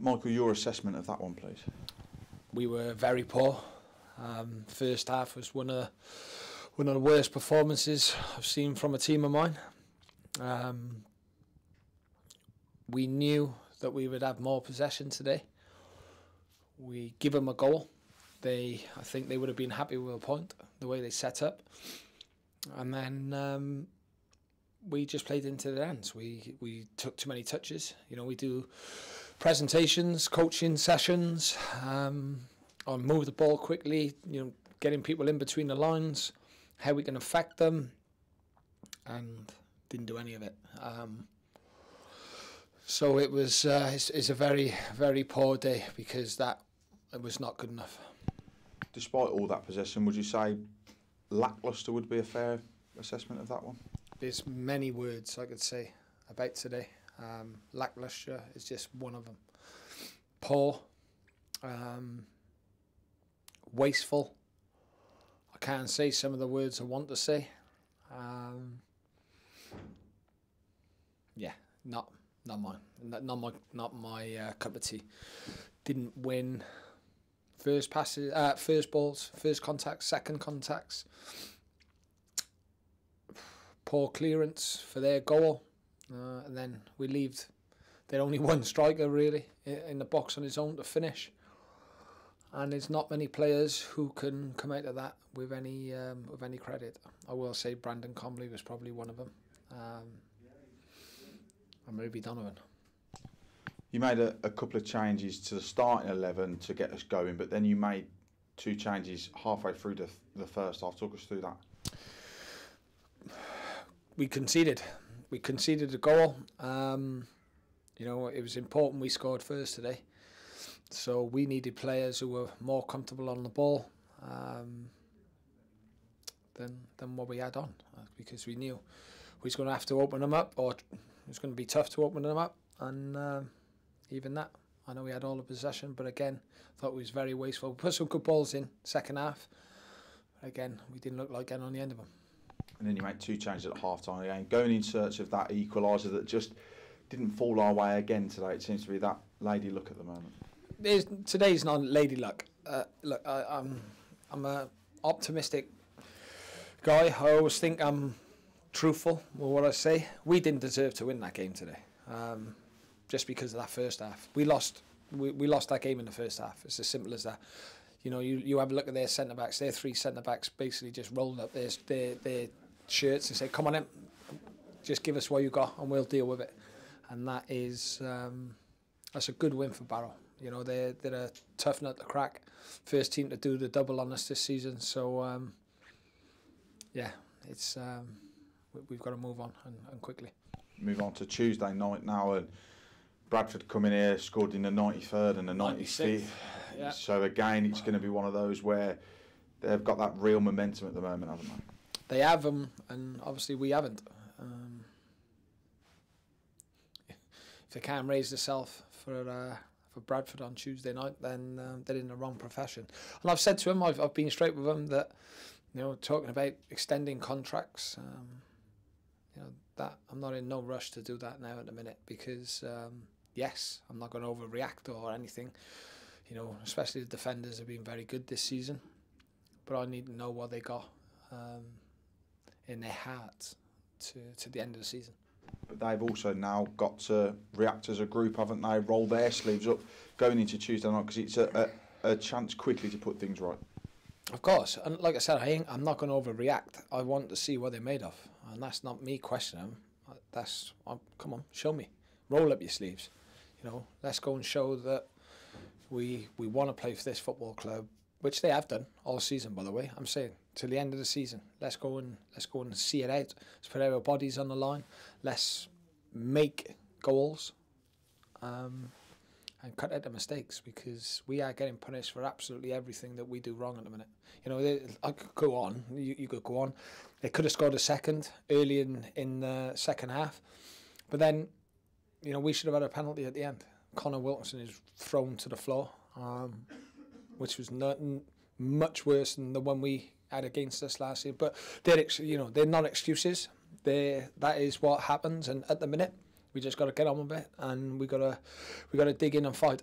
Michael, your assessment of that one, please. We were very poor. First half was one of the worst performances I've seen from a team of mine. We knew that we would have more possession today. We give them a goal. I think they would have been happy with a point, the way they set up. And then we just played into their hands. We took too many touches. You know, we do presentations, coaching sessions, on move the ball quickly, you know, getting people in between the lines, how we can affect them, and didn't do any of it. So it was it's a very, very poor day because it was not good enough. Despite all that possession, would you say lacklustre would be a fair assessment of that one? There's many words I could say about today. Lacklustre is just one of them. Poor, wasteful. I can't say some of the words I want to say. Yeah, not mine. Not my cup of tea. Didn't win first passes, first balls, first contacts, second contacts. Poor clearance for their goal, and then we leave. There's only one striker really in the box on his own to finish, and there's not many players who can come out of that with any credit. I will say Brandon Comley was probably one of them, and maybe Donovan. You made a couple of changes to the starting 11 to get us going, but then you made 2 changes halfway through the first half. Talk us through that. We conceded a goal. You know, it was important we scored first today. So we needed players who were more comfortable on the ball than what we had on, because we knew we was going to have to open them up, or it was going to be tough to open them up. And even that, I know we had all the possession, but again, thought we was very wasteful. We put some good balls in second half. Again, we didn't look like getting on the end of them. And then you make 2 changes at half-time again, going in search of that equaliser that just didn't fall our way again today. It seems to be that lady luck at the moment. Today's not lady luck. Look, I'm an optimistic guy. I always think I'm truthful with what I say. We didn't deserve to win that game today, just because of that first half. We lost that game in the first half. It's as simple as that. You know, you have a look at their centre-backs. Their 3 centre-backs basically just rolled up their shirts and say, come on in, just give us what you got and we'll deal with it. And that is, that's a good win for Barrow. You know, they're a tough nut to crack. First team to do the double on us this season. So, yeah, it's we've got to move on and quickly. Move on to Tuesday night now, and Bradford come in here, scored in the 93rd and the 95th. Yeah. So again, it's going to be one of those where they've got that real momentum at the moment, haven't they? They have them, and obviously we haven't. If they can't raise themselves for Bradford on Tuesday night, then they're in the wrong profession. And I've said to him, I've been straight with him that, you know, talking about extending contracts, you know, that I'm not in no rush to do that now at the minute, because yes, I'm not going to overreact or anything. You know, especially the defenders have been very good this season, but I need to know what they got in their hearts to the end of the season. But they've also now got to react as a group, haven't they? Roll their sleeves up going into Tuesday night, because it's a chance quickly to put things right. Of course, and like I said, I'm not going to overreact. I want to see what they're made of, and that's not me questioning them. Come on, show me. Roll up your sleeves. You know, let's go and show that we want to play for this football club, which they have done all season, by the way. I'm saying till the end of the season. Let's go and see it out. Let's put our bodies on the line. Let's make goals, and cut out the mistakes, because we are getting punished for absolutely everything that we do wrong at the minute. You know, I could go on. You could go on. They could have scored a second early in the second half, but then, you know, we should have had a penalty at the end. Connor Wilkinson is thrown to the floor, which was much worse than the one we had against us last year. But they're not excuses. That is what happens, and at the minute We just got to get on with it, and we got to dig in and fight.